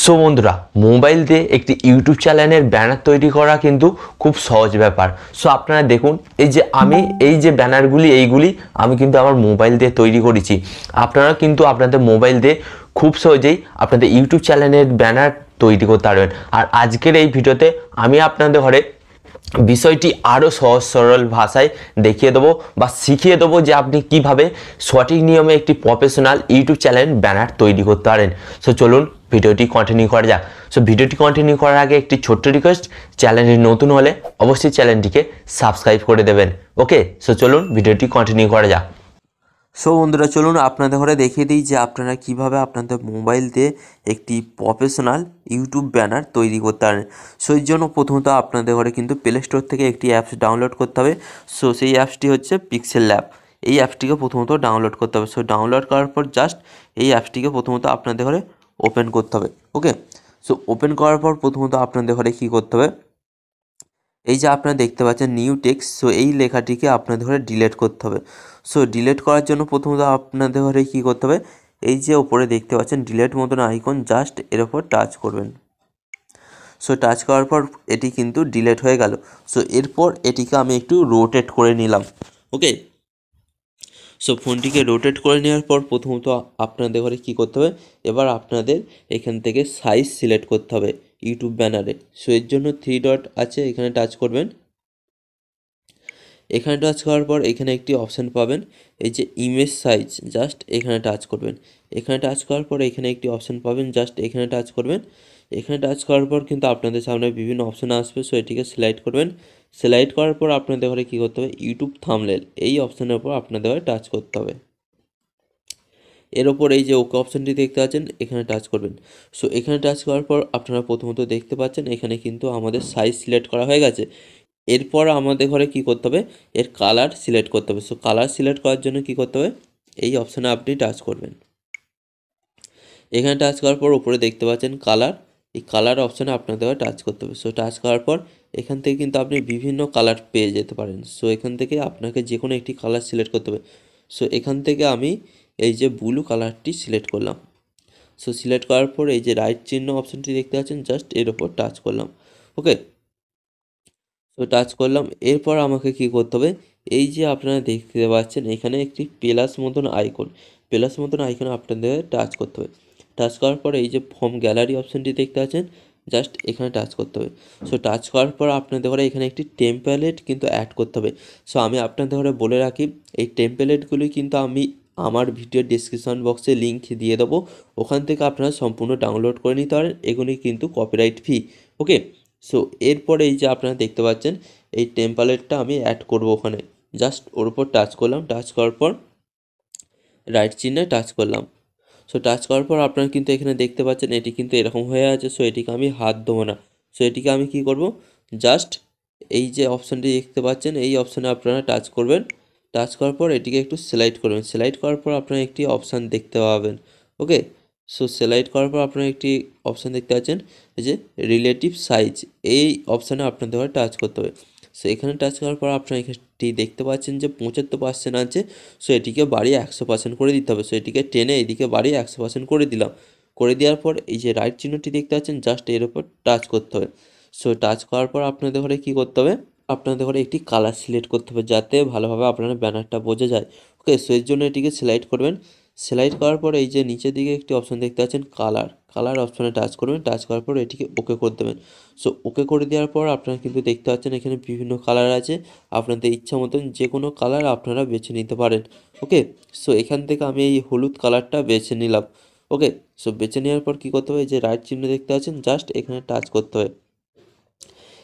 So বন্ধুরা, mobile দিয়ে একটি ইউটিউব চ্যানেলের ব্যানার তৈরি করা কিন্তু খুব সহজ ব্যাপার। সো আপনারা দেখুন, এই যে ব্যানারগুলি এইগুলি আমি কিন্তু আমার মোবাইল দিয়ে তৈরি করেছি। আপনারা কিন্তু আপনাদের মোবাইল দিয়ে খুব সহজেই আপনাদের ইউটিউব চ্যানেলের ব্যানার তৈরি করতে পারবেন। আর আজকের এই ভিডিওতে আমি আপনাদের ঘরে বিষয়টি আরও সহজ সরল ভাষায় দেখিয়ে দেবো বা শিখিয়ে দেবো যে আপনি কিভাবে সঠিক নিয়মে একটি প্রফেশনাল ইউটিউব চ্যানেল ব্যানার তৈরি করতে পারেন। সো চলুন ভিডিওটি কন্টিনিউ করা যাক। সো ভিডিওটি কন্টিনিউ করার আগে একটি ছোট্ট রিকোয়েস্ট, চ্যানেলটি নতুন হলে অবশ্যই চ্যানেলটিকে সাবস্ক্রাইব করে দেবেন। ওকে, সো চলুন ভিডিওটি কন্টিনিউ করা যাক। সো বন্ধুরা, চলুন আপনাদের ঘরে দেখিয়ে দিই যে আপনারা কিভাবে আপনাদের মোবাইল দিয়ে একটি প্রফেশনাল ইউটিউব ব্যানার তৈরি করতে পারেন। সো এর জন্য প্রথমত আপনাদের ঘরে কিন্তু প্লে স্টোর থেকে একটি অ্যাপস ডাউনলোড করতে হবে। সো সেই অ্যাপসটি হচ্ছে পিক্সেল ল্যাব। এই অ্যাপসটিকে প্রথমত ডাউনলোড করতে হবে। সো ডাউনলোড করার পর জাস্ট এই অ্যাপসটিকে প্রথমত আপনাদের ঘরে ওপেন করতে হবে। ওকে, সো ওপেন করার পর প্রথমত আপনাদের ঘরে কী করতে হবে, এই যে আপনারা দেখতে পাচ্ছেন নিউ টেক্সট, সো এই লেখাটিকে আপনাদের ঘরে ডিলিট করতে হবে। সো ডিলিট করার জন্য প্রথমত আপনাদের ঘরে কী করতে হবে, এই যে ওপরে দেখতে পাচ্ছেন ডিলিট মতন আইকন, জাস্ট এর ওপর টাচ করবেন। সো টাচ করার পর এটি কিন্তু ডিলিট হয়ে গেল। সো এরপর এটিকে আমি একটু রোটেট করে নিলাম। ওকে, সো ফোনটিকে রোটেট করে নেওয়ার পর প্রথমত আপনাদের ঘরে কী করতে হবে, এবার আপনাদের এখান থেকে সাইজ সিলেক্ট করতে হবে ইউটিউব ব্যানারে। সো এর জন্য 3 ডট আছে, এখানে টাচ করবেন। এখানে টাচ করার পর এখানে একটি অপশান পাবেন, এই যে ইমেজ সাইজ, জাস্ট এখানে টাচ করবেন। এখানে টাচ করার পর এখানে একটি অপশান পাবেন, জাস্ট এখানে টাচ করবেন। এখানে টাচ করার পর কিন্তু আপনাদের সামনে বিভিন্ন অপশান আসবে, সো এটিকে সিলেক্ট করবেন। সিলেক্ট করার পর আপনাদের ঘরে কী করতে হবে, ইউটিউব থাম্বনেল এই অপশানের উপর আপনাদের ঘরে টাচ করতে হবে। এর ওপর এই যে ওকে অপশানটি দেখতে পাচ্ছেন, এখানে টাচ করবেন। সো এখানে টাচ করার পর আপনারা প্রথমত দেখতে পাচ্ছেন এখানে কিন্তু আমাদের সাইজ সিলেক্ট করা হয়ে গেছে। এরপর আমাদের ঘরে কী করতে হবে, এর কালার সিলেক্ট করতে হবে। সো কালার সিলেক্ট করার জন্য কী করতে হবে, এই অপশানে আপনি টাচ করবেন। এখানে টাচ করার পর উপরে দেখতে পাচ্ছেন কালার, এই কালার অপশানে আপনাদের টাচ করতে হবে। সো টাচ করার পর এখান থেকে কিন্তু আপনি বিভিন্ন কালার পেয়ে যেতে পারেন। সো এখান থেকে আপনাকে যে কোনো একটি কালার সিলেক্ট করতে হবে। সো এখান থেকে আমি এই যে ব্লু কালারটি সিলেক্ট করলাম। সো সিলেক্ট করার পর এই যে রাইট চিহ্ন অপশানটি দেখতে পাচ্ছেন, জাস্ট এর ওপর টাচ করলাম। ওকে, সো টাচ করলাম। এরপর আমাকে কি করতে হবে, এই যে আপনারা দেখতে পাচ্ছেন এখানে একটি প্লাস মতন আইকন আপনাদের টাচ করতে হবে। টাচ করার পর এই যে ফর্ম গ্যালারি অপশানটি দেখতে পাচ্ছেন, জাস্ট এখানে টাচ করতে হবে। সো টাচ করার পর আপনাদের ঘরে এখানে একটি টেমপ্লেট কিন্তু অ্যাড করতে হবে। সো আমি আপনাদের ঘরে বলে রাখি, এই টেমপ্লেটগুলি কিন্তু আমি আমার ভিডিও ডিসক্রিপশন বক্সে লিঙ্ক দিয়ে দেবো, ওখান থেকে আপনারা সম্পূর্ণ ডাউনলোড করে নিতে পারেন। এগুলি কিন্তু কপিরাইট ফ্রি। ওকে, সো এরপরে এই যে আপনারা দেখতে পাচ্ছেন এই টেমপ্লেটটা আমি অ্যাড করব ওখানে, জাস্ট ওর উপর টাচ করলাম। টাচ করার পর রাইট চিহ্নে টাচ করলাম। সো টাচ করার পর আপনারা কিন্তু এখানে দেখতে পাচ্ছেন এটি কিন্তু এরকম হয়ে আছে। সো এটিকে আমি হাত দেবো না। সো এটিকে আমি কি করব, জাস্ট এই যে অপশানটি দেখতে পাচ্ছেন এই অপশানে আপনারা টাচ করবেন। টাচ করার পর এটিকে একটু সিলেক্ট করবেন। সিলেক্ট করার পর আপনারা একটি অপশান দেখতে পাবেন। ওকে, সো সিলেক্ট করার পর আপনারা একটি অপশান দেখতে পাচ্ছেন, এই যে রিলেটিভ সাইজ, এই অপশানে আপনাদের টাচ করতে হবে। সো এখানে টাচ করার পর আপনারা এখানটি দেখতে পাচ্ছেন যে 75% আছে। সো এটিকে বাড়িয়ে 100% করে দিতে হবে। সো এটিকে টেনে এদিকে বাড়িয়ে 100% করে দিলাম। করে দেওয়ার পর এই যে রাইট চিহ্নটি দেখতে পাচ্ছেন, জাস্ট এর উপর টাচ করতে হবে। সো টাচ করার পর আপনাদের ঘরে কী করতে হবে, আপনাদের ঘরে একটি কালার সিলেক্ট করতে হবে যাতে ভালোভাবে আপনার ব্যানারটা বোঝা যায়। ওকে, সো এর জন্য এটিকে সিলেক্ট করবেন। সিলেক্ট করার পর এই যে নিচের দিকে একটি অপশান দেখতে পাচ্ছেন কালার অপশানে টাচ করবেন। টাচ করার পর এটিকে ওকে করে দেবেন। সো ওকে করে দেওয়ার পর আপনারা কিন্তু দেখতে পাচ্ছেন এখানে বিভিন্ন কালার আছে, আপনাদের ইচ্ছা মতন যে কোনো কালার আপনারা বেছে নিতে পারেন। ওকে, সো এখান থেকে আমি এই হলুদ কালারটা বেছে নিলাম। ওকে, সো বেছে নেওয়ার পর কী করতে হবে, যে রাইট চিহ্ন দেখতে পাচ্ছেন, জাস্ট এখানে টাচ করতে হবে।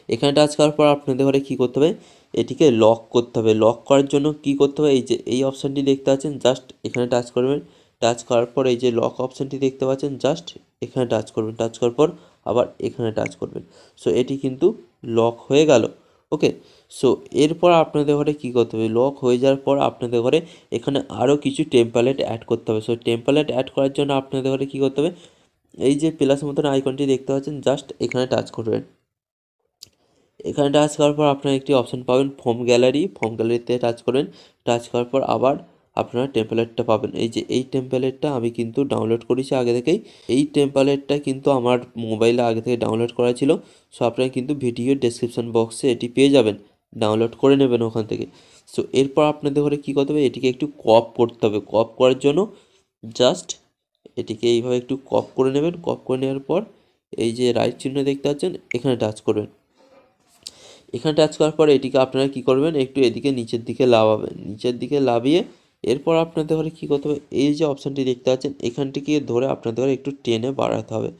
এখানে টাচ করার পর আপনাদের ঘরে কী করতে হবে, এটিকে লক করতে হবে। লক করার জন্য কী করতে হবে, এই যে এই অপশানটি দেখতে পাচ্ছেন, জাস্ট এখানে টাচ করবেন। টাচ করার পর এই যে লক অপশানটি দেখতে পাচ্ছেন, জাস্ট এখানে টাচ করবেন। টাচ করার পর আবার এখানে টাচ করবেন। সো এটি কিন্তু লক হয়ে গেল। ওকে, সো এরপর আপনাদের ঘরে কী করতে হবে, লক হয়ে যাওয়ার পর আপনাদের ঘরে এখানে আরও কিছু টেমপ্লেট অ্যাড করতে হবে। সো টেমপ্লেট অ্যাড করার জন্য আপনাদের ঘরে কী করতে হবে, এই যে প্লাস মতন আইকনটি দেখতে পাচ্ছেন, জাস্ট এখানে টাচ করবেন। এখানে টাচ করার পর আপনারা একটি অপশান পাবেন ফর্ম গ্যালারিতে টাচ করবেন। টাচ করার পর আবার আপনারা টেমপ্লেটটা পাবেন। এই যে এই টেমপ্লেটটা আমি কিন্তু ডাউনলোড করেছি আগে থেকেই। এই টেমপ্লেটটা কিন্তু আমার মোবাইলে আগে থেকে ডাউনলোড করা ছিল। সো আপনারা কিন্তু ভিডিও ডেসক্রিপশন বক্সে এটি পেয়ে যাবেন, ডাউনলোড করে নেবেন ওখান থেকে। সো এরপর আপনাদের ঘরে কী করতে হবে, এটিকে একটু কপ করতে হবে। কপ করার জন্য জাস্ট এটিকে এইভাবে একটু কপ করে নেবেন। কপ করে নেওয়ার পর এই যে রাইট চিহ্ন দেখতে পাচ্ছেন, এখানে টাচ করবেন। এখানে টাচ করার পর এটিকে আপনারা কী করবেন, একটু এদিকে নিচের দিকে লাভাবেন। নিচের দিকে লাভিয়ে এরপর আপনাদের ঘরে কী করতে হবে, এই যে অপশানটি দেখতে পাচ্ছেন এখানটিকে ধরে আপনাদের ঘরে একটু টেনে বাড়াতে হবে।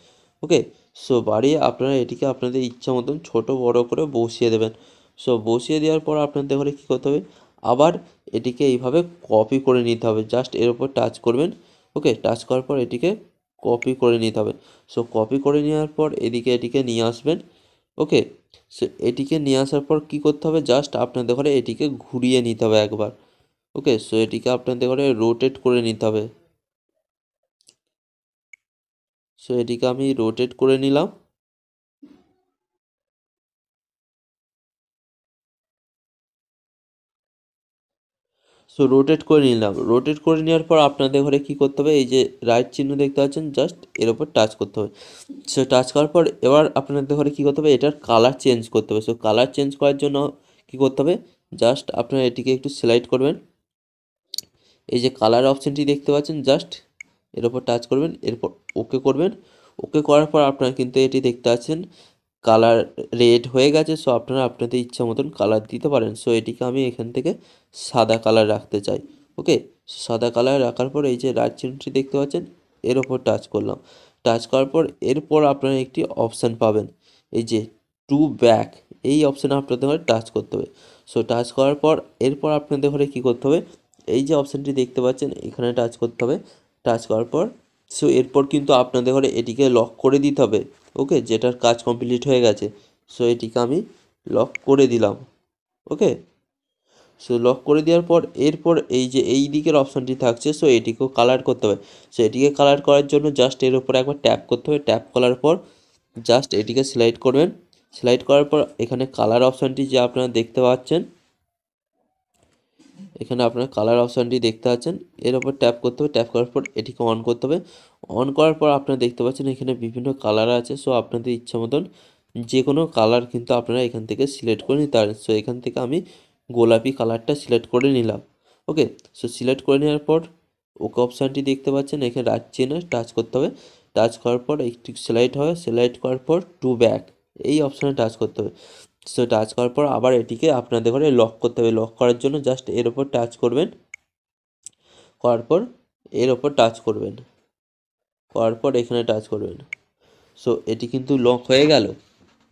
ওকে, সো বাড়িয়ে আপনারা এটিকে আপনাদের ইচ্ছা মতন ছোটো বড় করে বসিয়ে দেবেন। সো বসিয়ে দেওয়ার পর আপনাদের ঘরে কী করতে হবে, আবার এটিকে এইভাবে কপি করে নিতে হবে। জাস্ট এর উপর টাচ করবেন। ওকে, টাচ করার পর এটিকে কপি করে নিতে হবে। সো কপি করে নেওয়ার পর এটিকে নিয়ে আসবেন। ওকে, সো এটিকে নিয়ে আসার পর কী করতে হবে, জাস্ট আপনাদের ঘরে এটিকে ঘুরিয়ে নিতে হবে একবার। ওকে, সো এটিকে আপনাদের ঘরে রোটেট করে নিতে হবে। সো এটিকে আমি রোটেট করে নিলাম। সো রোটেট করে নিলাম। রোটেট করে নেওয়ার পর আপনাদের ঘরে কী করতে হবে, এই যে রাইট চিহ্ন দেখতে পাচ্ছেন, জাস্ট এর ওপর টাচ করতে হবে। সো টাচ করার পর এবার আপনাদের ঘরে কী করতে হবে, এটার কালার চেঞ্জ করতে হবে। সো কালার চেঞ্জ করার জন্য কী করতে হবে, জাস্ট আপনারা এটিকে একটু সিলেক্ট করবেন। এই যে কালার অপশানটি দেখতে পাচ্ছেন, জাস্ট এর ওপর টাচ করবেন, এরপর ওকে করবেন। ওকে করার পর আপনারা কিন্তু এটি দেখতে পাচ্ছেন কালার রেড হয়ে গেছে। সো আপনারা আপনাদের ইচ্ছা মতন কালার দিতে পারেন। সো এটিকে আমি এখান থেকে সাদা কালার রাখতে চাই। ওকে, সাদা কালার রাখার পর এই যে রাইট চিহ্নটি দেখতে পাচ্ছেন, এর ওপর টাচ করলাম। টাচ করার পর এরপর আপনারা একটি অপশান পাবেন, এই যে টু ব্যাক, এই অপশানে আপনাদের ঘরে টাচ করতে হবে। সো টাচ করার পর এরপর আপনাদের ঘরে কী করতে হবে, এই যে অপশানটি দেখতে পাচ্ছেন এখানে টাচ করতে হবে। টাচ করার পর সো এরপর কিন্তু আপনাদের ঘরে এটিকে লক করে দিতে হবে। ওকে, যেটার কাজ কমপ্লিট হয়ে গেছে। সো এটিকে আমি লক করে দিলাম। ওকে, সো লক করে দেওয়ার পর এরপর এই যে এই দিকের অপশানটি থাকছে, সো এটিকেও কালার করতে হবে। সো এটিকে কালার করার জন্য জাস্ট এর উপরে একবার ট্যাপ করতে হবে। ট্যাপ করার পর জাস্ট এটিকে সিলেক্ট করবেন। সিলেক্ট করার পর এখানে কালার অপশানটি যে আপনারা দেখতে পাচ্ছেন, এখানে আপনার কালার অপশানটি দেখতে পাচ্ছেন, এর ওপর ট্যাপ করতে হবে। ট্যাপ করার পর এটিকে অন করতে হবে। অন করার পর আপনারা দেখতে পাচ্ছেন এখানে বিভিন্ন কালার আছে। সো আপনাদের ইচ্ছা মতন যে কোনো কালার কিন্তু আপনারা এখান থেকে সিলেক্ট করে নিতে পারেন। সো এখান থেকে আমি গোলাপি কালারটা সিলেক্ট করে নিলাম। ওকে, সো সিলেক্ট করে নেওয়ার পর ওকে অপশানটি দেখতে পাচ্ছেন, এখানে রাইট চিহ্নে টাচ করতে হবে। টাচ করার পর একটি সিলেক্ট হবে। সিলেক্ট করার পর টু ব্যাক, এই অপশানে টাচ করতে হবে। সো টাচ করার পর আবার এটিকে আপনাদের ঘরে লক করতে হবে। লক করার জন্য জাস্ট এর ওপর টাচ করবেন। করার পর এর ওপর টাচ করবেন। করার পর এখানে টাচ করবেন। সো এটি কিন্তু লক হয়ে গেল।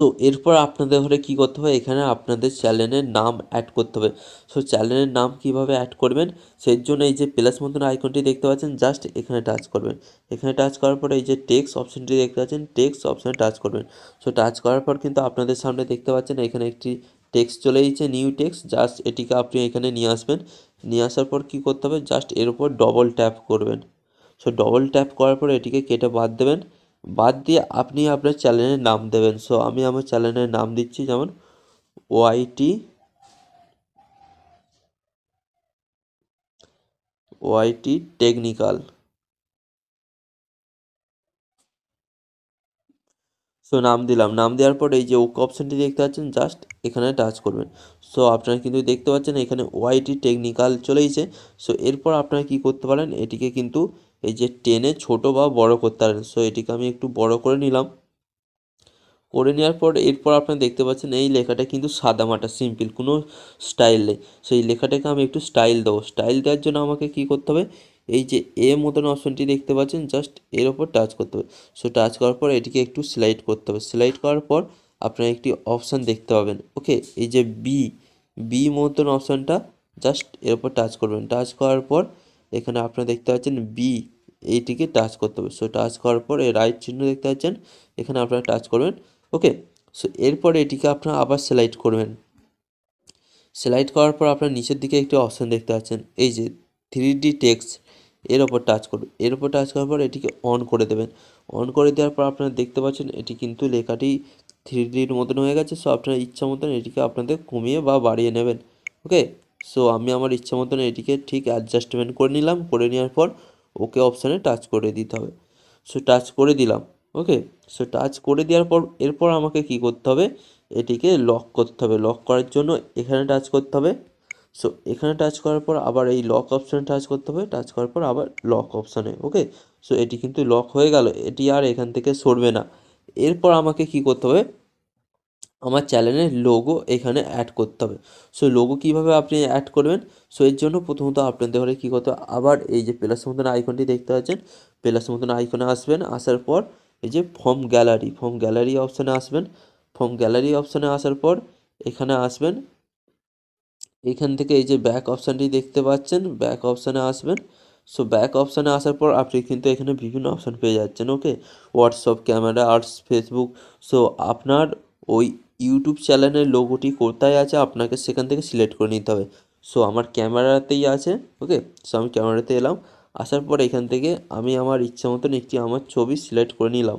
তো এরপর আপনাদের ঘরে কী করতে হবে, এখানে আপনাদের চ্যানেলের নাম অ্যাড করতে হবে। সো চ্যানেলের নাম কিভাবে অ্যাড করবেন, সেই জন্য এই যে প্লাস মতন আইকনটি দেখতে পাচ্ছেন, জাস্ট এখানে টাচ করবেন। এখানে টাচ করার পরে এই যে টেক্সট অপশানটি দেখতে পাচ্ছেন, টেক্সট অপশানে টাচ করবেন। সো টাচ করার পর কিন্তু আপনাদের সামনে দেখতে পাচ্ছেন এখানে একটি টেক্সট চলে এসেছে, নিউ টেক্সট। জাস্ট এটিকে আপনি এখানে নিয়ে আসবেন। নিয়ে আসার পর কী করতে হবে, জাস্ট এর উপর ডবল ট্যাপ করবেন। সো ডবল ট্যাপ করার পর এটিকে কেটে বাদ দেবেন। বাদ দিয়ে আপনি আপনার চ্যানেলের নাম দেবেন। সো আমি আমার চ্যানেলের নাম দিচ্ছি, যেমন ওয়াইটি টেকনিক্যাল। সো নাম দিলাম। নাম দেওয়ার পর এই যে ওকে অপশানটি দেখতে পাচ্ছেন, জাস্ট এখানে টাচ করবেন। সো আপনারা কিন্তু দেখতে পাচ্ছেন এখানে ওয়াইটি টেকনিক্যাল চলে এসেছে। সো এরপর আপনারা কী করতে পারেন, এটিকে কিন্তু এই যে টেনে ছোট বা বড় করতে পারেন। সো এটিকে আমি একটু বড় করে নিলাম। করে নেওয়ার পর এরপর আপনারা দেখতে পাচ্ছেন এই লেখাটা কিন্তু সাদামাটা সিম্পল, কোনো স্টাইল নেই। সেই লেখাটাকে আমি একটু স্টাইল দেবো। স্টাইল দেওয়ার জন্য আমাকে কী করতে হবে, এই যে এ মতন অপশনটি দেখতে পাচ্ছেন, জাস্ট এর ওপর টাচ করতে হবে। সো টাচ করার পর এটিকে একটু স্লাইড করতে হবে। স্লাইড করার পর আপনারা একটি অপশান দেখতে পাবেন। ওকে, এই যে বি মতন অপশানটা, জাস্ট এর ওপর টাচ করবেন। টাচ করার পর এখানে আপনারা দেখতে পাচ্ছেন এইটিকে টাচ করতে হবে। সো টাচ করার পর এই রাইট চিহ্ন দেখতে পাচ্ছেন, এখানে আপনারা টাচ করবেন। ওকে, সো এরপরে এটিকে আপনারা আবার সিলেক্ট করবেন। সিলেক্ট করার পর আপনার নিচের দিকে একটি অপশান দেখতে পাচ্ছেন, এই যে 3D টেক্সট, এর ওপর টাচ করবেন। এর ওপর টাচ করার পর এটিকে অন করে দেবেন। অন করে দেওয়ার পর আপনারা দেখতে পাচ্ছেন এটি কিন্তু লেখাটি 3Dর মতন হয়ে গেছে। সো আপনার ইচ্ছা মতন এটিকে আপনাদের কমিয়ে বা বাড়িয়ে নেবেন। ওকে, সো আমি আমার ইচ্ছা মতন এটিকে ঠিক অ্যাডজাস্টমেন্ট করে নিলাম, করে নেওয়ার পর ওকে অপশানে টাচ করে দিতে হবে। সো টাচ করে দিলাম। ওকে, সো টাচ করে দেওয়ার পর এরপর আমাকে কি করতে হবে, এটিকে লক করতে হবে। লক করার জন্য এখানে টাচ করতে হবে। সো এখানে টাচ করার পর আবার এই লক অপশানে টাচ করতে হবে, টাচ করার পর আবার লক অপশানে। ওকে, সো এটি কিন্তু লক হয়ে গেল, এটি আর এখান থেকে সরবে না। এরপর আমাকে কি করতে হবে, আমার চ্যানেলের লোগো এখানে অ্যাড করতে হবে। সো লোগো কীভাবে আপনি অ্যাড করবেন, সো এর জন্য প্রথমত আপনাদের ঘরে কী করতে হবে, আবার এই যে প্লাস মতন আইকনটি দেখতে পাচ্ছেন, প্লাস মতন আইকনে আসবেন। আসার পর এই যে ফর্ম গ্যালারি অপশানে আসবেন। ফর্ম গ্যালারি অপশানে আসার পর এখানে আসবেন। এখান থেকে এই যে ব্যাক অপশানটি দেখতে পাচ্ছেন, ব্যাক অপশানে আসবেন। সো ব্যাক অপশানে আসার পর আপনি কিন্তু এখানে বিভিন্ন অপশান পেয়ে যাচ্ছেন। Okay, WhatsApp, camera, arts, Facebook. So আপনার ওই ইউটিউব চ্যানেলের লোগোটি কোথায় আছে আপনাকে সেখান থেকে সিলেক্ট করে নিতে হবে। সো আমার ক্যামেরাতেই আছে। ওকে, সো আমি ক্যামেরাতে এলাম। আসার পর এখান থেকে আমি আমার ইচ্ছা মতন একটি আমার ছবি সিলেক্ট করে নিলাম।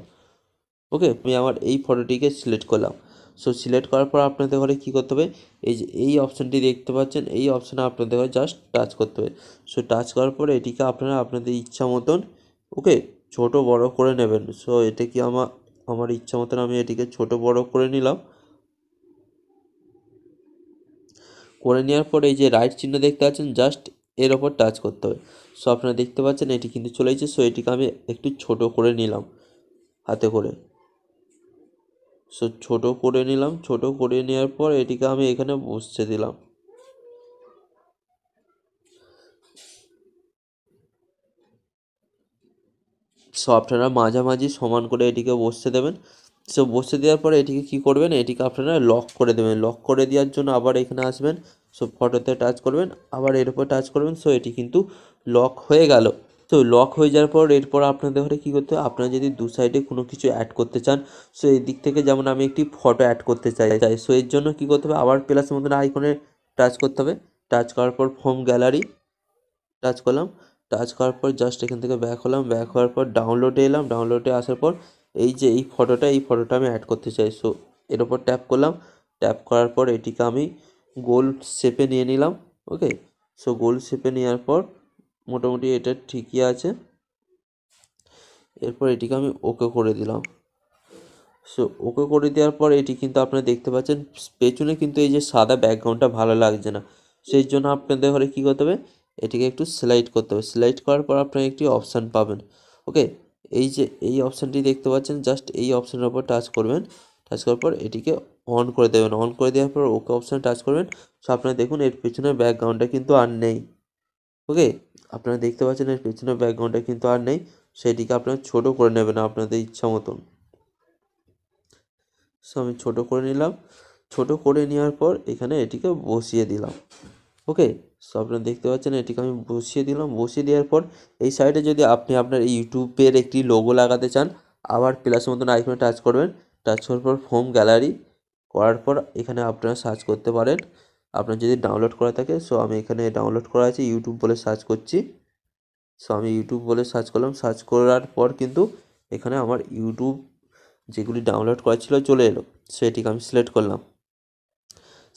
ওকে, আমি আমার এই ফটোটিকে সিলেক্ট করলাম। সো সিলেক্ট করার পর আপনাদের ঘরে কী করতে হবে, এই যে এই অপশানটি দেখতে পাচ্ছেন, এই অপশানে আপনাদের ঘরে জাস্ট টাচ করতে হবে। সো টাচ করার পরে এটিকে আপনারা আপনাদের ইচ্ছা মতন ওকে ছোট বড় করে নেবেন। সো এটা কি আমার ইচ্ছা মতন আমি এটিকে ছোট বড় করে নিলাম। করে নেওয়ার পর এই যে রাইট চিহ্ন দেখতে পাচ্ছেন, জাস্ট এর ওপর টাচ করতে হবে। সো আপনারা দেখতে পাচ্ছেন এটি কিন্তু চলে এসেছে। সো এটিকে আমি একটু ছোট করে নিলাম হাতে করে। সো ছোট করে নিলাম, ছোট করে নেওয়ার পর এটিকে আমি এখানে বসিয়ে দিলাম। সো আপনারা মাঝামাঝি সমান করে এটিকে বসিয়ে দেবেন। সো বসিয়ে দেওয়ার পরে এটিকে কী করবেন, এটিকে আপনারা লক করে দেবেন। লক করে দেওয়ার জন্য আবার এখানে আসবেন। সো ফটোতে টাচ করবেন, আবার এর উপর টাচ করবেন। সো এটি কিন্তু লক হয়ে গেল। তো লক হয়ে যাওয়ার পর এরপর আপনাদের ঘরে কী করতে হবে, আপনারা যদি দু সাইডে কোনো কিছু অ্যাড করতে চান, সো এই দিক থেকে যেমন আমি একটি ফটো অ্যাড করতে চাই, সো এর জন্য কী করতে হবে, আবার প্লাসের মতন আইকনে টাচ করতে হবে। টাচ করার পর ফর্ম গ্যালারি টাচ করলাম। টাচ করার পর জাস্ট এখান থেকে ব্যাক হলাম। ব্যাক হওয়ার পর ডাউনলোডে এলাম। ডাউনলোডে আসার পর এই যে এই ফটোটা আমি অ্যাড করতে চাই। সো এর ওপর ট্যাপ করলাম। ট্যাপ করার পর এটিকে আমি গোল শেপে নিয়ে নিলাম। ওকে, সো গোল শেপে নেওয়ার পর মোটামুটি এটা ঠিকই আছে। এরপর এটিকে আমি ওকে করে দিলাম। সো ওকে করে দেওয়ার পর এটি কিন্তু আপনারা দেখতে পাচ্ছেন পেছনে কিন্তু এই যে সাদা ব্যাকগ্রাউন্ডটা ভালো লাগছে না। সেই জন্য আপনাদের ঘরে কী করতে হবে, এটিকে একটু স্লাইড করতে হবে। স্লাইড করার পর আপনারা একটি অপশান পাবেন। ওকে, এই যে এই অপশানটি দেখতে পাচ্ছেন, জাস্ট এই অপশানের উপর টাচ করবেন। টাচ করার পর এটিকে অন করে দেবেন। অন করে দেওয়ার পর ওকে অপশানে টাচ করবেন। সো আপনারা দেখুন এর পেছনের ব্যাকগ্রাউন্ডটা কিন্তু আর নেই। ওকে, আপনারা দেখতে পাচ্ছেন এর পেছনের ব্যাকগ্রাউন্ডটা কিন্তু আর নেই। সেটিকে আপনারা ছোটো করে নেবেন আপনাদের ইচ্ছা মতন। সো আমি ছোটো করে নিলাম। ছোটো করে নেওয়ার পর এখানে এটিকে বসিয়ে দিলাম। ওকে, সো আপনারা দেখতে পাচ্ছেন এটিকে আমি বসিয়ে দিলাম। বসিয়ে দেওয়ার পর এই সাইডে যদি আপনি আপনার ইউটিউবের একটি লোগো লাগাতে চান, আবার প্লাসের মতন আইকনে টাচ করবেন। টাচ করার পর হোম গ্যালারি করার পর এখানে আপনারা সার্চ করতে পারেন আপনার যদি ডাউনলোড করা থাকে। সো আমি এখানে ডাউনলোড করা আছে, ইউটিউব বলে সার্চ করছি। সো আমি ইউটিউব বলে সার্চ করলাম। সার্চ করার পর কিন্তু এখানে আমার ইউটিউব যেগুলি ডাউনলোড করা ছিল চলে এলো। সেটিকে আমি সিলেক্ট করলাম।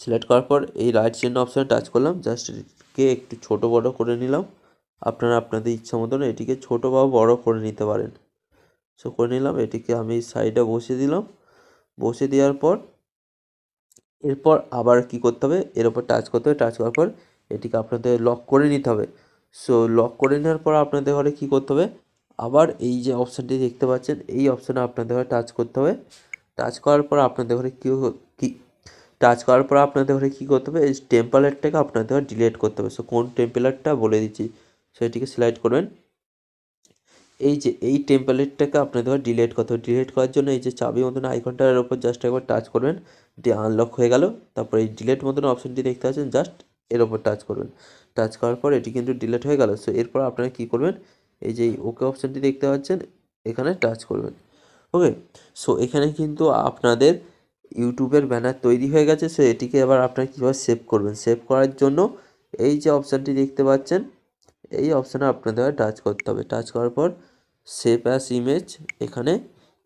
সিলেক্ট করার পর এই রাইট চিহ্ন অপশানে টাচ করলাম। জাস্ট এটিকে একটু ছোটো বড়ো করে নিলাম। আপনারা আপনাদের ইচ্ছা মতন এটিকে ছোটো বা বড়ো করে নিতে পারেন। সো করে নিলাম। এটিকে আমি সাইডে বসিয়ে দিলাম। বসিয়ে দেওয়ার পর এরপর আবার কি করতে হবে, এর ওপর টাচ করতে হবে। টাচ করার পর এটিকে আপনাদের লক করে নিতে হবে। সো লক করে নেওয়ার পর আপনাদের ঘরে কী করতে হবে, আবার এই যে অপশানটি দেখতে পাচ্ছেন, এই অপশানে আপনাদের ঘরে টাচ করতে হবে। টাচ করার পর আপনাদের ঘরে কী টাচ করার পর আপনাদের ঘরে কী করতে হবে, এই টেম্পলেটটাকে আপনাদের ঘরে ডিলিট করতে হবে। সো কোন টেম্পলেটটা বলে দিচ্ছি, সেটিকে সিলেক্ট করবেন। এই যে এই টেম্পলেটটাকে আপনাদের ঘরে ডিলিট করতে হবে। ডিলিট করার জন্য এই যে চাবি মতন আইকনটার উপর জাস্ট একবার টাচ করবেন। এটি আনলক হয়ে গেল। তারপর এই ডিলিট মতন অপশানটি দেখতে পাচ্ছেন, জাস্ট এর ওপর টাচ করবেন। টাচ করার পর এটি কিন্তু ডিলিট হয়ে গেল। সো এরপর আপনারা কী করবেন, এই যে ওকে অপশানটি দেখতে পাচ্ছেন, এখানে টাচ করবেন। ওকে, সো এখানে কিন্তু আপনাদের ইউটিউবের ব্যানার তৈরি হয়ে গেছে। সো এটিকে এবার আপনারা কীভাবে সেভ করবেন, সেভ করার জন্য এই যে অপশানটি দেখতে পাচ্ছেন, এই অপশানে আপনাদের টাচ করতে হবে। টাচ করার পর সেভ অ্যাস ইমেজ এখানে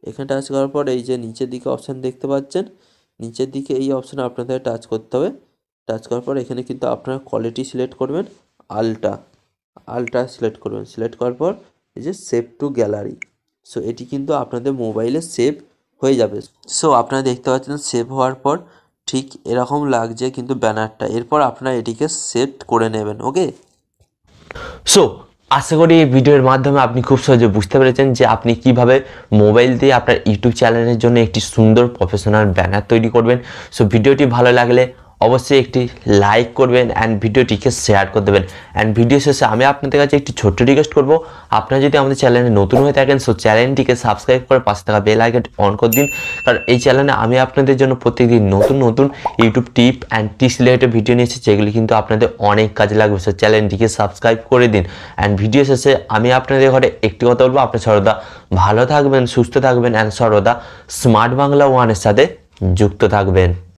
এখানে টাচ করার পর এই যে নিচের দিকে অপশান দেখতে পাচ্ছেন, নিচের দিকে এই অপশানে আপনাদের টাচ করতে হবে। টাচ করার পর এখানে কিন্তু আপনারা কোয়ালিটি সিলেক্ট করবেন, আলট্রা সিলেক্ট করবেন। সিলেক্ট করার পর এই যে সেভ টু গ্যালারি, সো এটি কিন্তু আপনাদের মোবাইলে সেভ হয়ে যাবে। সো আপনারা দেখতে পাচ্ছেন সেভ হওয়ার পর ঠিক এরকম লাগছে কিন্তু ব্যানারটা। এরপর আপনারা এটিকে সেভ করে নেবেন। ওকে, সো আশা করি এই ভিডিওর মাধ্যমে আপনি খুব সহজে বুঝতে পেরেছেন যে আপনি কিভাবে মোবাইল দিয়ে আপনার ইউটিউব চ্যানেলের জন্য একটি সুন্দর প্রফেশনাল ব্যানার তৈরি করবেন। সো ভিডিওটি ভালো লাগলে অবশ্যই একটি লাইক করবেন অ্যান্ড ভিডিওটিকে শেয়ার করে দেবেন। অ্যান্ড ভিডিও শেষে আমি আপনাদের কাছে একটি ছোট্ট রিকোয়েস্ট করব, আপনারা যদি আমাদের চ্যানেলে নতুন হয়ে থাকেন সো চ্যানেলটিকে সাবস্ক্রাইব করে পাশে থাকা বেল আইকন অন করে দিন, কারণ এই চ্যানেলে আমি আপনাদের জন্য প্রত্যেকদিন নতুন নতুন YouTube tip and tips related video নিয়েছি, যেগুলি কিন্তু আপনাদের অনেক কাজে লাগবে। সো চ্যানেলটিকে সাবস্ক্রাইব করে দিন। অ্যান্ড ভিডিও শেষে আমি আপনাদের ঘরে একটি কথা বলবো, আপনি সর্বদা ভালো থাকবেন, সুস্থ থাকবেন অ্যান্ড সর্বদা স্মার্ট বাংলা ওয়ানের সাথে যুক্ত থাকবেন।